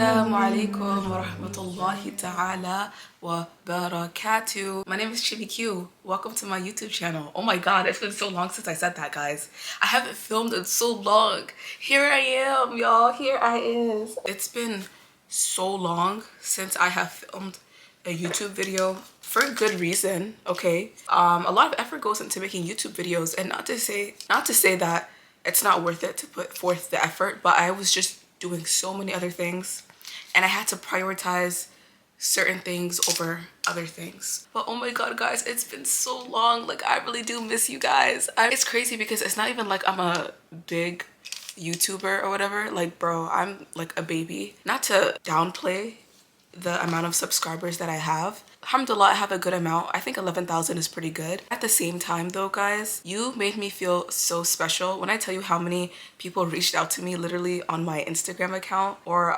Assalamualaikum warahmatullahi ta'ala wa barakatuh. My name is Chibi Q. Welcome to my YouTube channel. Oh my god, it's been so long since I said that, guys. I haven't filmed in so long. Here I am, y'all. Here I is. It's been so long since I have filmed a YouTube video for a good reason, okay? A lot of effort goes into making YouTube videos, and not to say that it's not worth it to put forth the effort, but I was just doing so many other things and I had to prioritize certain things over other things. But oh my god, guys, it's been so long. Like, I really do miss you guys. It's crazy because it's not even like I'm a big YouTuber or whatever. Like, bro, I'm like a baby. Not to downplay the amount of subscribers that I have. Alhamdulillah, I have a good amount. I think 11,000 is pretty good. At the same time though, guys, you made me feel so special. When I tell you how many people reached out to me literally on my Instagram account or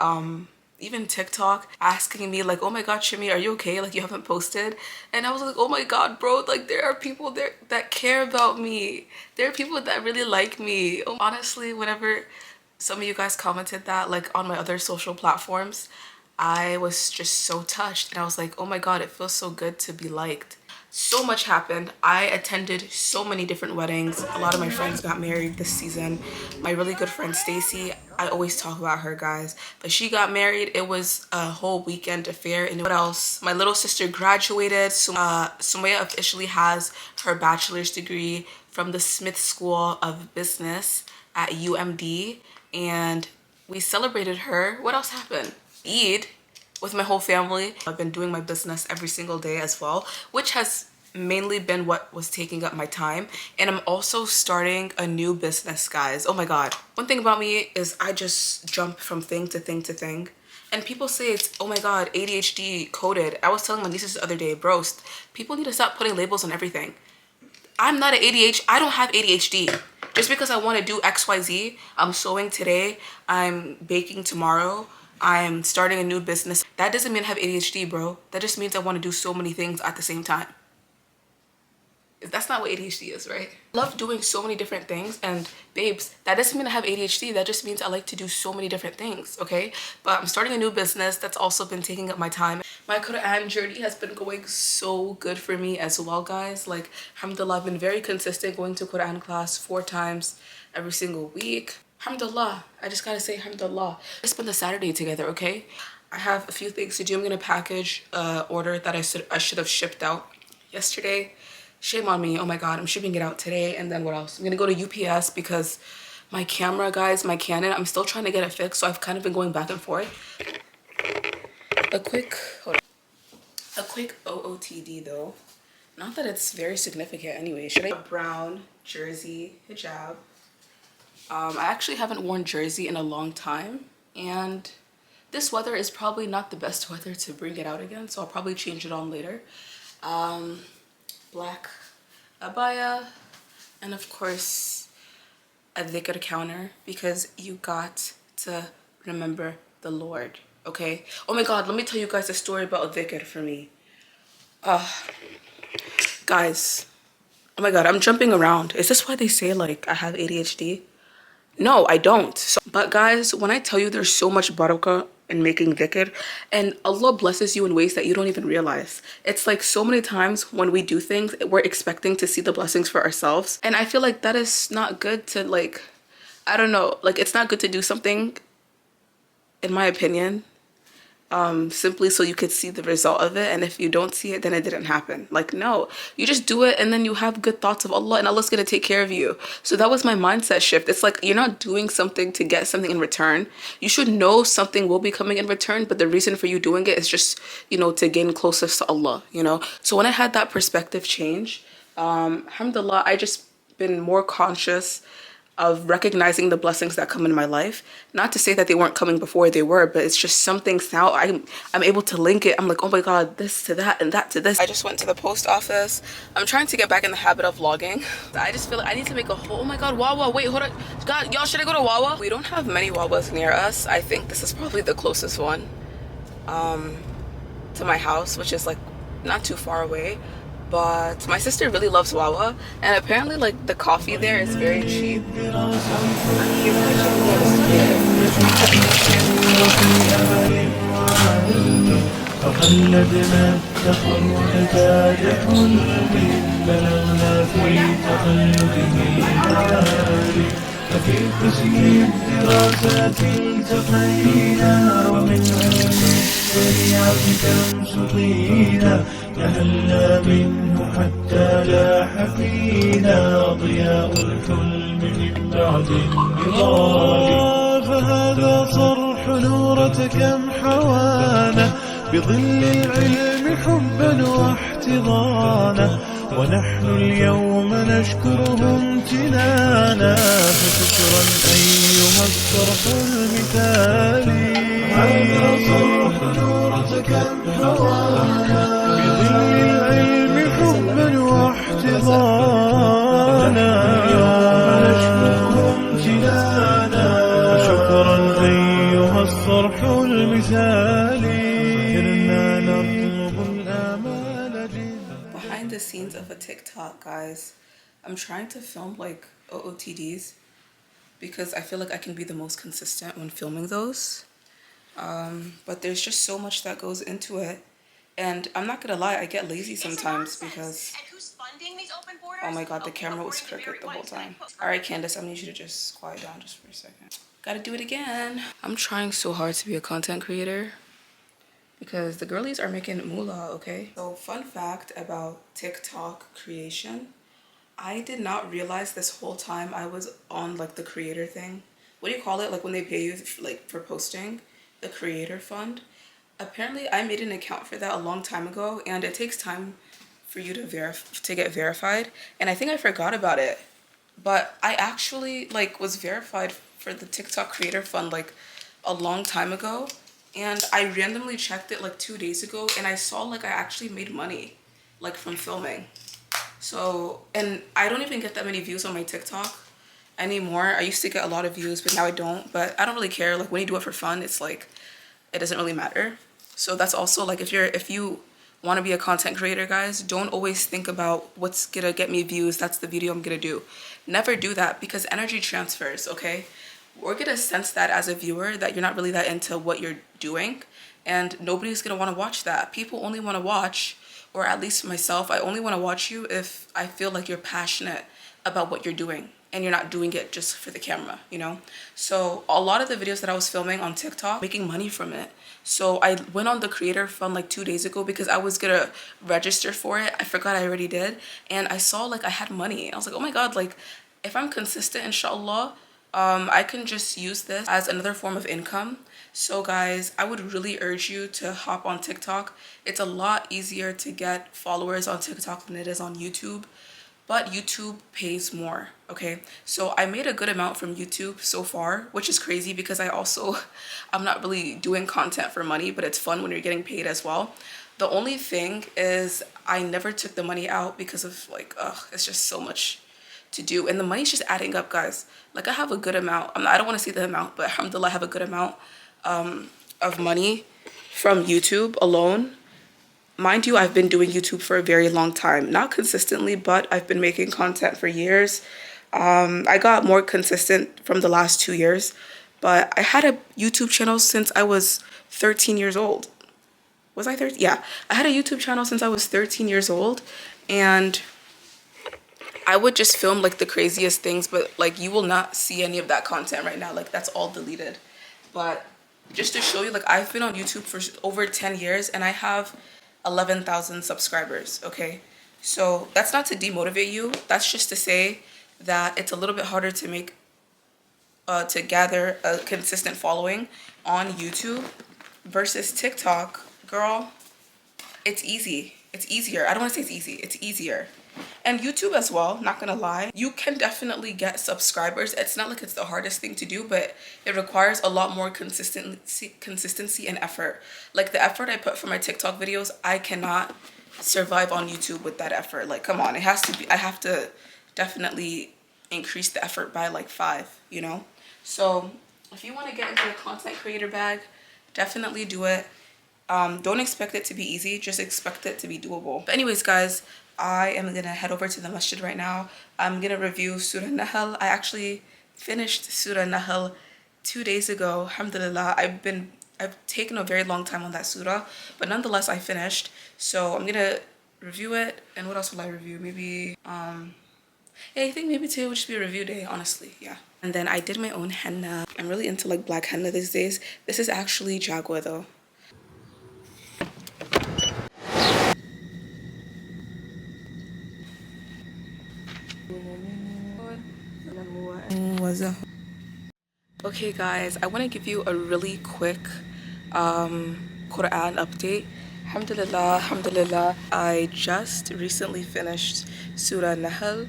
even TikTok, asking me like, oh my god, Shimmy, are you okay? Like, you haven't posted. And I was like, oh my god, bro, like there are people there that care about me. There are people that really like me. Honestly, whenever some of you guys commented that like on my other social platforms, I was just so touched and I was like, oh my god, it feels so good to be liked. So much happened. I attended so many different weddings. A lot of my friends got married this season. My really good friend Stacy, I always talk about her, guys, but she got married. It was a whole weekend affair. And what else? My little sister graduated. Sumaya officially has her bachelor's degree from the Smith School of Business at UMD, and we celebrated her. What else happened? Eid with my whole family. I've been doing my business every single day as well, which has mainly been what was taking up my time. And I'm also starting a new business, guys. Oh my god. One thing about me is I just jump from thing to thing to thing. And people say it's, oh my god, ADHD coded. I was telling my nieces the other day, bro, people need to stop putting labels on everything. I'm not an ADHD. I don't have ADHD. Just because I want to do XYZ, I'm sewing today, I'm baking tomorrow, I'm starting a new business. That doesn't mean I have ADHD, bro. That just means I want to do so many things at the same time. That's not what ADHD is, right? I love doing so many different things, and babes, that doesn't mean I have ADHD. That just means I like to do so many different things, okay? But I'm starting a new business that's also been taking up my time. My Quran journey has been going so good for me as well, guys. Like, alhamdulillah, I've been very consistent, going to Quran class 4 times every single week. Alhamdulillah, I just gotta say alhamdulillah. Let's spend the Saturday together, okay? I have a few things to do. I'm gonna package order that I should have shipped out yesterday. Shame on me. Oh my god, I'm shipping it out today. And then what else? I'm gonna go to UPS because my camera, guys, my Canon, I'm still trying to get it fixed, so I've kind of been going back and forth. A quick OOTD though. Not that it's very significant anyway. Should I have a brown jersey hijab? I actually haven't worn jersey in a long time, and this weather is probably not the best weather to bring it out again, so I'll probably change it on later. Black abaya, and of course a dhikr counter, because you got to remember the Lord, okay? Oh my god, let me tell you guys a story about a dhikr for me. Guys, oh my god, I'm jumping around. Is this why they say like I have ADHD? No, I don't. But guys, when I tell you there's so much barakah in making dhikr, and Allah blesses you in ways that you don't even realize. It's like so many times when we do things, we're expecting to see the blessings for ourselves. And I feel like that is not good to, like, I don't know, like, it's not good to do something, in my opinion, simply so you could see the result of it, and if you don't see it, then it didn't happen. Like, no, you just do it and then you have good thoughts of Allah, and Allah's gonna take care of you. So that was my mindset shift. It's like, you're not doing something to get something in return. You should know something will be coming in return, but the reason for you doing it is just, you know, to gain closest to Allah, you know. So when I had that perspective change, alhamdulillah, I just been more conscious of recognizing the blessings that come in my life. Not to say that they weren't coming before, they were, but it's just some things now I'm able to link it. I'm like, oh my god, this to that and that to this. I just went to the post office. I'm trying to get back in the habit of vlogging. I just feel like I need to make a whole, oh my god, Wawa, wait, hold on. God, y'all, should I go to Wawa? We don't have many Wawas near us. I think this is probably the closest one to my house, which is like not too far away. But my sister really loves Wawa, and apparently like the coffee there is very cheap. ففي قسم الدراسات التقينا ومن علم الشريعة كم سقينا نهلنا منه حتى لاح فينا ضياء الحلم من بعد النضال فهذا صرح نورة كم حوانا بظل العلم حبا واحتضانا ونحن اليوم نشكره امتنانا فشكرا أيها الصرح المثالي هذا صرح نورة كم حوانا بظل العلم حبا واحتضانا نشكره امتنانا فشكرا أيها الصرح المثالي كنا نطلب الآمال جدا. Behind the scenes of a TikTok, guys, I'm trying to film like OOTDs because I feel like I can be the most consistent when filming those. But there's just so much that goes into it, and I'm not gonna lie, I get lazy sometimes because oh my god, the camera was crooked the whole time. All right, Candace, I need you to just quiet down just for a second. Gotta do it again. I'm trying so hard to be a content creator because the girlies are making moolah, okay? So fun fact about TikTok creation, I did not realize this whole time I was on like the creator thing. What do you call it? Like when they pay you like for posting, the creator fund. Apparently I made an account for that a long time ago, and it takes time for you to get verified, and I think I forgot about it. But I actually like was verified for the TikTok creator fund like a long time ago. And I randomly checked it like 2 days ago, and I saw like I actually made money like from filming. So, and I don't even get that many views on my TikTok anymore. I used to get a lot of views, but now I don't. But I don't really care. Like when you do it for fun, it's like it doesn't really matter. So that's also like if you want to be a content creator, guys, don't always think about what's gonna get me views. That's the video I'm gonna do. Never do that, because energy transfers, okay? We're gonna sense that as a viewer that you're not really that into what you're doing, and nobody's gonna want to watch that. People only want to watch, or at least myself, I only want to watch you if I feel like you're passionate about what you're doing and you're not doing it just for the camera, you know? So a lot of the videos that I was filming on TikTok, making money from it. So I went on the creator fund like 2 days ago because I was gonna register for it. I forgot I already did, and I saw like I had money. I was like, oh my god, like if I'm consistent, inshallah, I can just use this as another form of income. So guys, I would really urge you to hop on TikTok. It's a lot easier to get followers on TikTok than it is on YouTube, but YouTube pays more, okay? So I made a good amount from YouTube so far, which is crazy because I'm not really doing content for money, but it's fun when you're getting paid as well. The only thing is I never took the money out because of like, it's just so much to do, and the money's just adding up, guys. Like I have a good amount. I don't want to say the amount, but alhamdulillah, I have a good amount of money from YouTube alone. Mind you, I've been doing YouTube for a very long time, not consistently, but I've been making content for years. I got more consistent from the last 2 years, but I had a YouTube channel since I was 13 years old. Was I 13? Yeah, I had a YouTube channel since I was 13 years old, and I would just film like the craziest things, but like you will not see any of that content right now. Like that's all deleted. But just to show you, like I've been on YouTube for over 10 years and I have 11,000 subscribers, okay? So that's not to demotivate you. That's just to say that it's a little bit harder to make, to gather a consistent following on YouTube versus TikTok. Girl, it's easy. It's easier. I don't want to say it's easy. It's easier. And YouTube as well, not gonna lie. You can definitely get subscribers. It's not like it's the hardest thing to do, but it requires a lot more consistency and effort. Like the effort I put for my TikTok videos, I cannot survive on YouTube with that effort. Like, come on, it has to be, I have to definitely increase the effort by like 5, you know? So if you want to get into the content creator bag, definitely do it. Don't expect it to be easy, just expect it to be doable. But anyways, guys, I am gonna head over to the masjid right now. I'm gonna review Surah Nahl. I actually finished Surah Nahl 2 days ago. Alhamdulillah. I've taken a very long time on that surah, but nonetheless I finished. So I'm gonna review it. And what else will I review? Maybe yeah, I think maybe today will just be a review day, honestly. Yeah. And then I did my own henna. I'm really into like black henna these days. This is actually Jaguar though. Okay guys, I want to give you a really quick Quran update. Alhamdulillah, I just recently finished Surah Nahl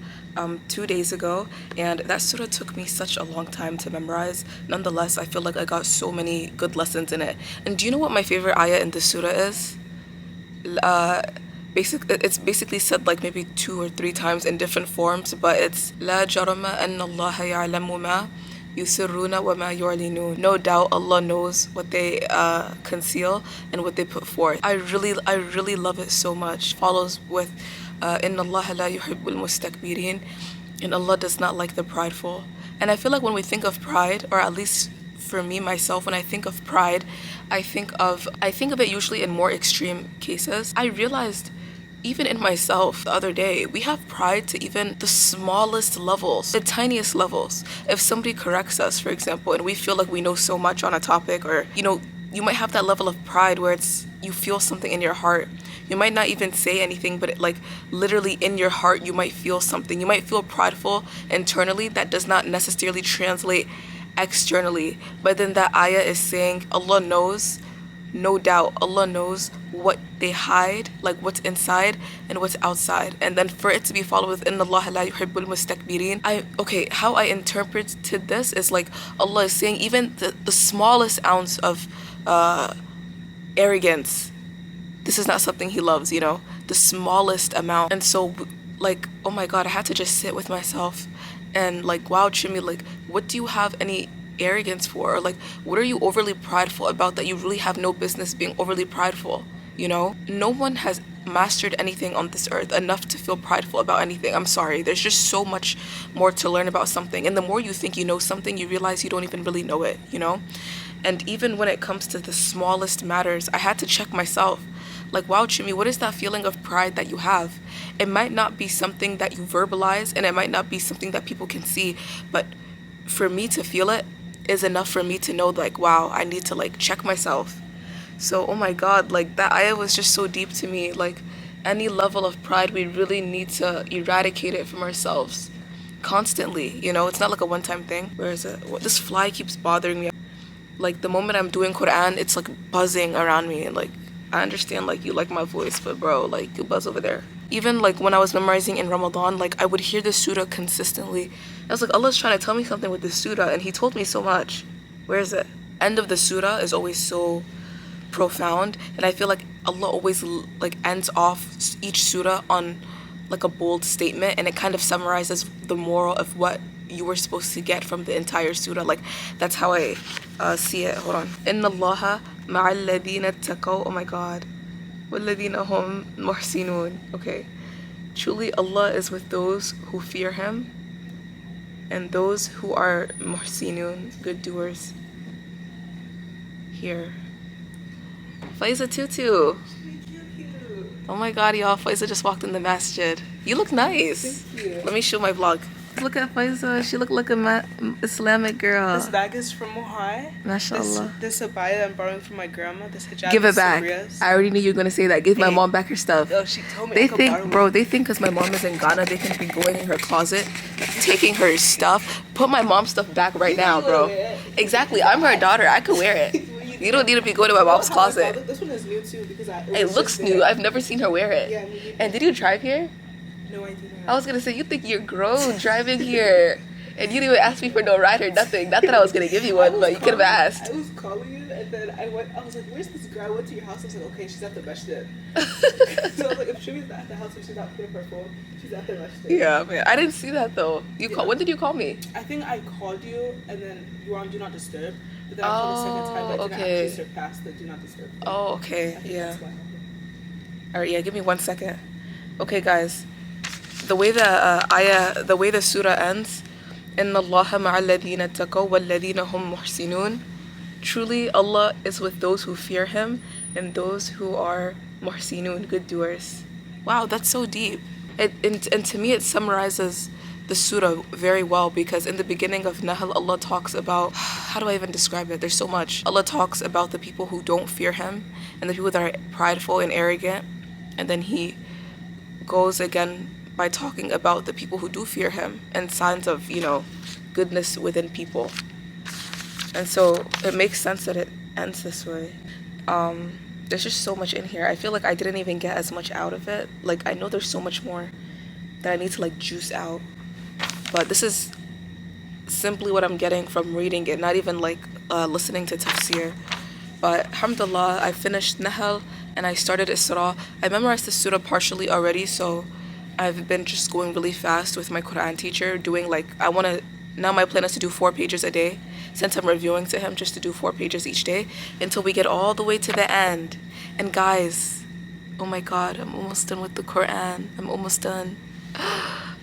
2 days ago, and that surah took me such a long time to memorize. Nonetheless, I feel like I got so many good lessons in it. And do you know what my favorite ayah in this surah is? It's basically said like maybe 2 or 3 times in different forms, but it's La jarama anna Allah ya'lamu ma yusirruna wa ma yu'linun. No doubt Allah knows what they conceal and what they put forth. I really love it so much. Follows with inna Allah la yuhibbul mustakbirin, and Allah does not like the prideful. And I feel like when we think of pride, or at least for me myself, when I think of pride, I think of it usually in more extreme cases. I realized even in myself the other day, we have pride to even the smallest levels, the tiniest levels. If somebody corrects us, for example, and we feel like we know so much on a topic, or you know, you might have that level of pride where it's, you feel something in your heart. You might not even say anything, but like literally in your heart you might feel something. You might feel prideful internally. That does not necessarily translate externally, but then that ayah is saying Allah knows, no doubt Allah knows what they hide, like what's inside and what's outside. And then for it to be followed with inna Allah la yuhibbul mustakbirin, how I interpreted this is like Allah is saying even the smallest ounce of arrogance, this is not something He loves, you know, the smallest amount. And so like, oh my God, I had to just sit with myself and like, wow, Chimmy, like, what do you have any arrogance for? Or like, what are you overly prideful about that you really have no business being overly prideful? You know, no one has mastered anything on this earth enough to feel prideful about anything. I'm sorry, there's just so much more to learn about something, and the more you think you know something, you realize you don't even really know it, you know. And even when it comes to the smallest matters, I had to check myself. Like, wow, Chimmy, what is that feeling of pride that you have? It might not be something that you verbalize, and it might not be something that people can see, but for me to feel it is enough for me to know, like, wow, I need to like check myself. So, oh my God, like that ayah was just so deep to me. Like, any level of pride, we really need to eradicate it from ourselves constantly, you know. It's not like a one-time thing. Where is it? This fly keeps bothering me. Like, the moment I'm doing Quran, it's like buzzing around me. And like, I understand like you like my voice, but bro, like you buzz over there. Even like when I was memorizing in Ramadan, like I would hear this surah consistently. I was like, Allah's trying to tell me something with this surah, and He told me so much. Where is it? End of the surah is always so profound, and I feel like Allah always like ends off each surah on like a bold statement, and it kind of summarizes the moral of what you were supposed to get from the entire surah. Like, that's how I see it. Hold on. Inna Allaha ma'al ladina taqaw. Oh my God. Walladina hum muhsinun. Okay. Truly Allah is with those who fear Him and those who are muhsinun, good doers. Here. Faiza Tutu. Oh my God, y'all, Faiza just walked in the masjid. You look nice. Thank you. Let me show my vlog. Look at Faiza. She look like a Islamic girl. This bag is from Mohai. MashaAllah. This abaya I'm borrowing from my grandma. This hijab Give it is back. Sabria's. I already knew you were gonna say that. Give my mom back her stuff. Oh, she told me They I could borrow think, it. bro, they think because my mom is in Ghana, they can be going in her closet, taking her stuff. Put my mom's stuff back right now, bro. Exactly. I'm her daughter. I could wear it. You don't need to be going to my mom's closet. This one is new too because It looks new. I've never seen her wear it. Yeah, me neither. And did you drive here? No, I didn't. I was gonna say, you think you're grown driving here. And you didn't even ask me for no ride or nothing. Not that I was gonna give you one, but you could have asked. I was calling you, and then I was like, where's this girl? I went to your house. I was like, okay, she's at the Masjid. So I was like, if Shimi's at the house and she's not putting up her phone, she's at the Masjid. Yeah, man. I didn't see that though. When did you call me? I think I called you, and then you were on Do Not Disturb. But then I called the second time, but I didn't actually surpass the Do Not Disturb. Oh, okay. Yeah. That's what happened. Alright, yeah, give me 1 second. Okay, guys. The way the surah ends, Inna Allaha ma'alladhina taqaw walladhina hum muhsinun. Truly, Allah is with those who fear Him and those who are muhsinun, good doers. Wow, that's so deep. And to me, it summarizes the surah very well, because in the beginning of Nahl, Allah talks about, how do I even describe it? There's so much. Allah talks about the people who don't fear Him and the people that are prideful and arrogant. And then He goes again by talking about the people who do fear Him and signs of, goodness within people. And so it makes sense that it ends this way. There's just so much in here. I feel like I didn't even get as much out of it. Like, I know there's so much more that I need to juice out. But this is simply what I'm getting from reading it, not even listening to tafsir. But alhamdulillah, I finished Nahl and I started Isra. I memorized the surah partially already, so I've been just going really fast with my Quran teacher, doing now my plan is to do 4 pages a day, since I'm reviewing to him, just to do 4 pages each day until we get all the way to the end. And guys, oh my God, I'm almost done with the Quran. I'm almost done.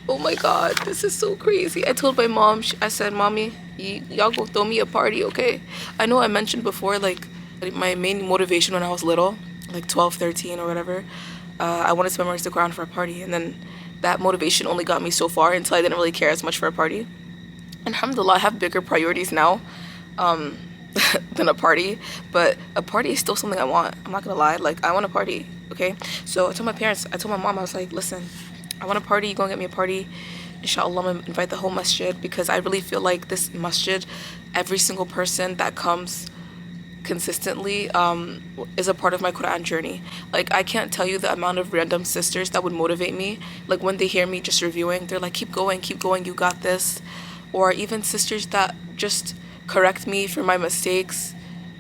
Oh my God, this is so crazy. I told my mom, I said, Mommy, y'all go throw me a party, okay? I know I mentioned before, my main motivation when I was little, 12, 13 or whatever, I wanted to memorize the Quran for a party, and then that motivation only got me so far until I didn't really care as much for a party. And alhamdulillah, I have bigger priorities now than a party, but a party is still something I want. I'm not gonna lie, I want a party, okay? So I told my mom, I was like, listen, I want a party, you gonna get me a party. Inshallah, I'm gonna invite the whole masjid, because I really feel like this masjid, every single person that comes consistently is a part of my Quran journey. I can't tell you the amount of random sisters that would motivate me. When they hear me just reviewing, they're like, keep going, you got this. Or even sisters that just correct me for my mistakes,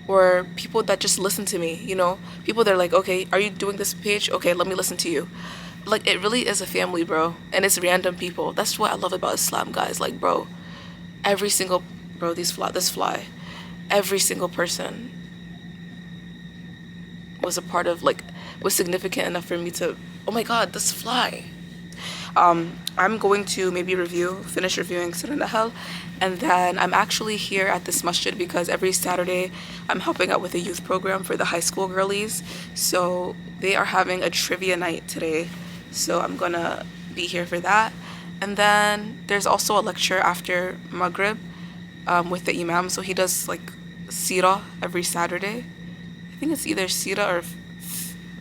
or people that just listen to me, people that are like, okay, are you doing this page? Okay, let me listen to you. It really is a family, bro, and it's random people. That's what I love about Islam, guys. Bro, every single, this fly, every single person was a part of, was significant enough for me to, oh my God, this fly. I'm going to maybe finish reviewing Surah Nahl, and then I'm actually here at this masjid because every Saturday I'm helping out with a youth program for the high school girlies. So they are having a trivia night today, so I'm gonna be here for that. And then there's also a lecture after Maghrib with the Imam, so he does Sirah every Saturday. I think it's either Sirah or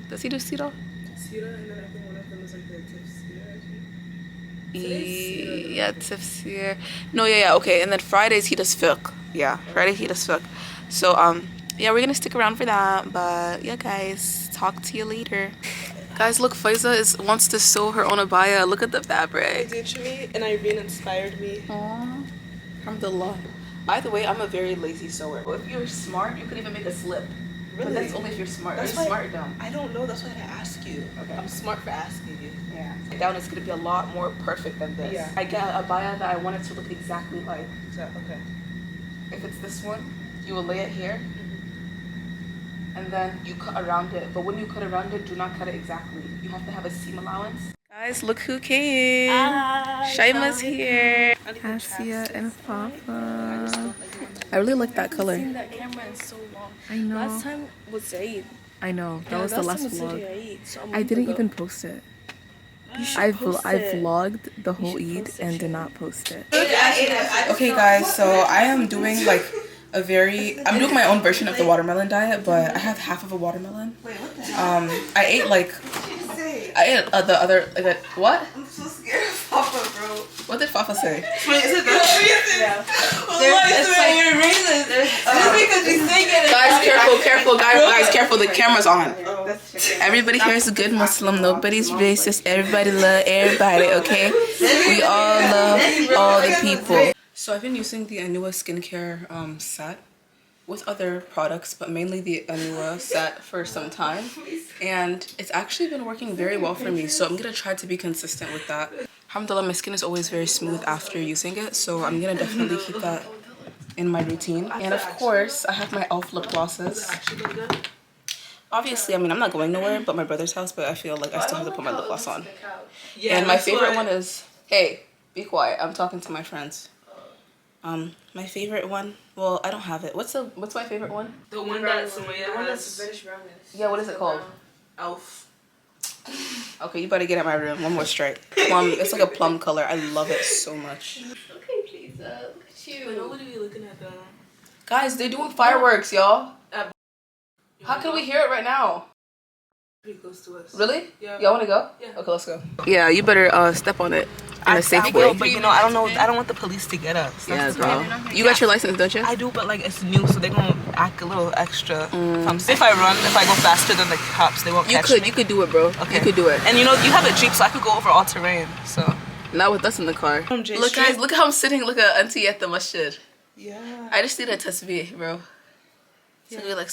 does he do Sirah? Sirah, and then I think one of them is the tafsir, I think. Yeah, tafsir. No, yeah, okay. And then Fridays he does fiqh. Yeah, Friday he does fiqh. So yeah, we're gonna stick around for that. But yeah, guys, talk to you later. Guys, look, Faiza wants to sew her own abaya. Look at the I fabric. did, Shimi, and Irene inspired me. Aww. Alhamdulillah. By the way, I'm a very lazy sewer. If you're smart, you could even make a slip. Really? But that's only if you're smart. Are you smart or dumb? I don't know. That's why I ask you. Okay. I'm smart for asking you. Yeah. Down is gonna be a lot more perfect than this. Yeah. I get a abaya that I want it to look exactly like. So, okay. If it's this one, you will lay it here, and then you cut around it. But when you cut around it, do not cut it exactly. You have to have a seam allowance. Guys, look who came. Shaima's here. Asia and Papa. I really like that color. I haven't seen that camera in so long. I know. Last time was Eid. I know. That was the last vlog. Eid, so I didn't even post it. I vlogged the whole Eid and did not post it. Okay guys, so I am doing I'm doing my own version of the watermelon diet, but I have half of a watermelon. Wait, what the hell? I ate the other, what? I'm so scared of Papa, bro. What did Fafa say? Wait, is it the reason? Yeah. There's weird reasons. Just because you sing it. Guys, careful, guys, careful, the camera's on. That's chicken. Everybody here is a good Muslim. Nobody's racist. Everybody love everybody, okay? We all love all the people. So I've been using the Anua skincare set with other products, but mainly the Anua set for some time. And it's actually been working very well for me. So I'm going to try to be consistent with that. Alhamdulillah, my skin is always very smooth after using it. So I'm going to definitely keep that in my routine. And of course, I have my e.l.f. lip glosses. Obviously, I mean, I'm not going nowhere but my brother's house, but I feel like I still have to put my lip gloss on. And my favorite one is, hey, be quiet, I'm talking to my friends. My favorite one, well, I don't have it. What's my favorite one? The one that's British brownness. Yeah, what is it called? Elf. Okay, you better get at my room. One more strike. Plum, it's like a plum color. I love it so much. Okay, please, look at you. Nobody be looking at them. Guys, they're doing fireworks, y'all. How can we hear it right now? Pretty close to us. Really? Yeah. Y'all want to go? Yeah. Okay, let's go. Yeah, you better step on it in a safe I way. will, but you know, I don't want the police to get us. Yeah, bro. You got your license, don't you? I do, but like it's new, so they're gonna act a little extra. If I go faster than the cops, they won't catch me. You could do it, bro. Okay. You could do it. And you know, you have a Jeep, so I could go over all terrain. So Not with us in the car. Look, guys, look how I'm sitting. Look at Auntie at the Masjid. yeah. I just need a tasbih, bro. So you're like,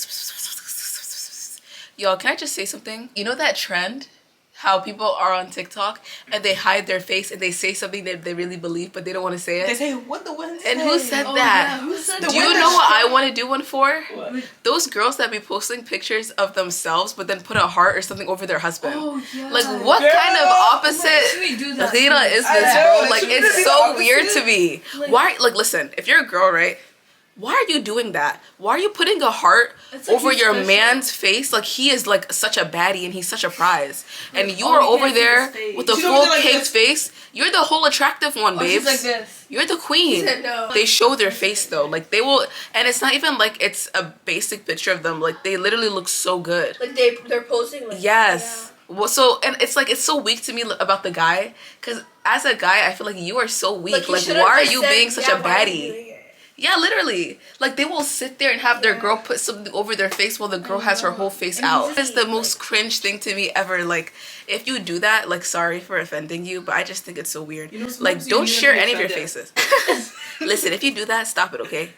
y'all, can I just say something? You know that trend? How people are on TikTok and they hide their face and they say something that they really believe, but they don't want to say it. They say what the wind And who said that? Yeah, who said Do you know what I want to do one for? What? Those girls that be posting pictures of themselves but then put a heart or something over their husband. Oh, yeah. Like, what kind of opposite we do that? ghira is this, bro? Like, it's so weird to me. Why? Like, listen, if you're a girl, right? Why are you doing that? Why are you putting a heart Like over your special. man's face? Like, he is like such a baddie and he's such a prize. And you are over there with a full caked face. You're the whole attractive one, babes. She's like this. You're the queen. said no. They show their face though. Like, they will, and it's not even like it's a basic picture of them. Like, they literally look so good. Like they're posing like Yes. Well, so, and it's like, it's so weak to me about the guy. Because as a guy, I feel like you are so weak. Like, why are you being such a baddie? Yeah, literally. Like, they will sit there and have their girl put something over their face while the girl has her whole face out. It's the most cringe thing to me ever. Like, if you do that, like, sorry for offending you, but I just think it's so weird. You know, like, don't share any of your offended. faces. Listen, if you do that, stop it, okay?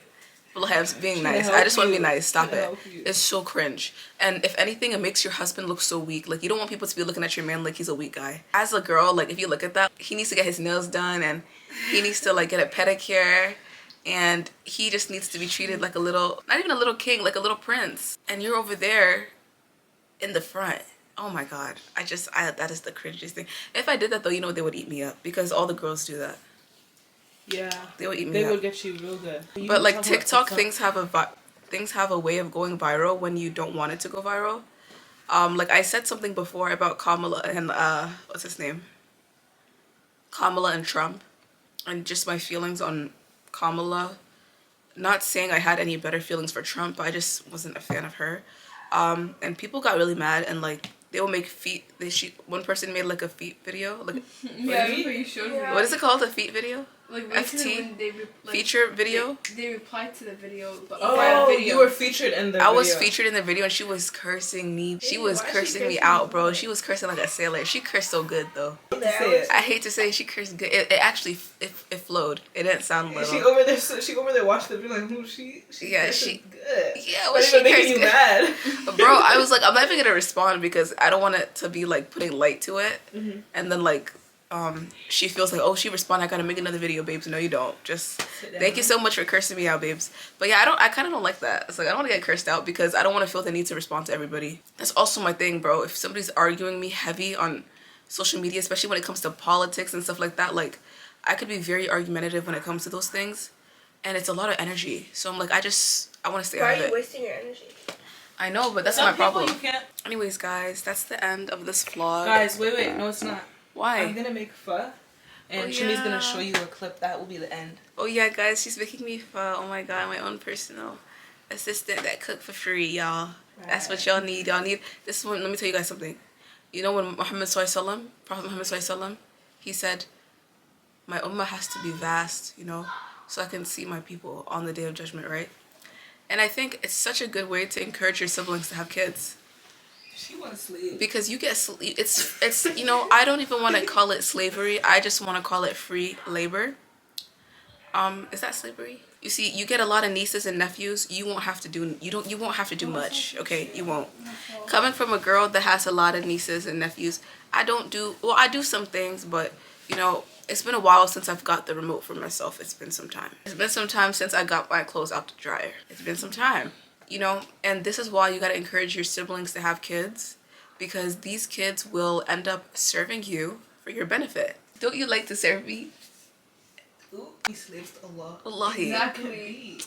Bilhab's being nice. I just want to be nice. Stop it. It's so cringe. And if anything, it makes your husband look so weak. Like, you don't want people to be looking at your man like he's a weak guy. As a girl, like, if you look at that, he needs to get his nails done and he needs to, like, get a pedicure. And he just needs to be treated like a little, not even a little king, like a little prince. And you're over there in the front. Oh my God. That is the cringiest thing. If I did that though, you know, they would eat me up because all the girls do that. Yeah. They would eat me up. They would get you real good. But like TikTok, things have a way of going viral when you don't want it to go viral. Like I said something before about Kamala and, what's his name? Kamala and Trump. And just my feelings on Kamala. Not saying I had any better feelings for Trump, but I just wasn't a fan of her. And people got really mad and like they will make feet. One person made like a feet video. Like, Yeah, I remember you showed me. what is it called? A feet video? Like FT? when they Feature video? They replied to the video. But Oh, video. you were featured in the video. I was featured in the video and she was cursing me. She was cursing me out, bro. She was cursing like a sailor. She cursed so good though. I hate to say she cursed good. It actually it flowed. It didn't sound little. She over there watched the video like, who she Yeah, she good. Yeah, But well, she she making cursed you good. mad. Bro, I was like, I'm not even gonna respond because I don't want it to be like putting light to it. And then like she feels like, oh, she responded, I gotta make another video, babes. No, you don't. Just thank you so much for cursing me out, babes. But yeah, I kind of don't like that. It's like, I don't want to get cursed out because I don't want to feel the need to respond to everybody. That's also my thing, bro. If somebody's arguing me heavy on social media, especially when it comes to politics and stuff like that, like I could be very argumentative when it comes to those things, and it's a lot of energy. So I'm like, I want to stay out of it. Why are you wasting your energy? I know, but that's Some not my problem. people you can't. Anyways, guys, that's the end of this vlog. Guys, wait, no, it's not. Why? I'm gonna make pho, and Shimi's gonna show you a clip. That will be the end. Oh yeah, guys, she's making me pho. Oh my God, my own personal assistant that cook for free, y'all. That's what y'all need. Y'all need this one. Let me tell you guys something. You know when Prophet Muhammad Sallallahu, he said, my ummah has to be vast, you know, so I can see my people on the day of judgment, right? And I think it's such a good way to encourage your siblings to have kids. She want to sleep. Because you get sleep. It's you know, I don't even want to call it slavery. I just want to call it free labor. Is that slavery? You see, you get a lot of nieces and nephews. You won't have to do much. Okay, you won't. Coming from a girl that has a lot of nieces and nephews, I do some things, but you know, it's been a while since I've got the remote for myself. It's been some time. It's been some time since I got my clothes out the dryer. It's been some time, you know, and this is why you gotta encourage your siblings to have kids, because these kids will end up serving you for your benefit. Don't you like to serve me? Ooh, we slaves a lot. Wallahi. Exactly.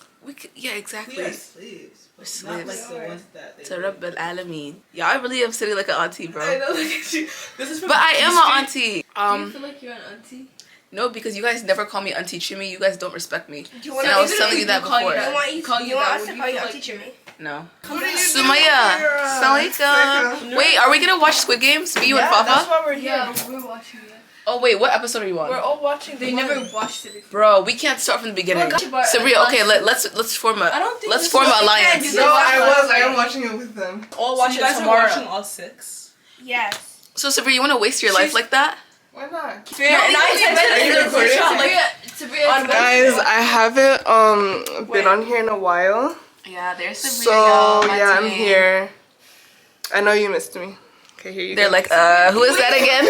Yeah, exactly. We are slaves. We're Not slaves. like the ones that they To Rabb al-Alameen. Yeah, I really am sitting like an auntie, bro. I know, look at you. This is from But I am the an street. auntie. Do you feel like you're an auntie? No, because you guys never call me Auntie Chimmy. You guys don't respect me. Do you want And I was to telling you that call you before. that. want you Call you you want that, us to would call you you feel Auntie like- Jimmy? No. What are you Sumaya. doing? Assalamualaikum. Wait, are we gonna watch Squid Games? Me, you, and That's Fafa? why we're here. Yeah, we're watching it. Oh wait, what episode are you We're on? all watching. They the never one. watched it before. Bro, we can't start from the beginning. Well, but- Sabria, okay, let's form a I don't think let's this form is an what we can alliance. do. No, I Watch am it. watching it with them. All So watch you it guys tomorrow. are watching all 6? Yes. So Sabria, you wanna waste your life like that? Why not? Fair. And I Are you recording? Sabria, Guys, I haven't been on here in a while. Yeah, there's Sabria. So yeah, I'm here. I know you missed me. Okay, here you They're go. like, who is that again?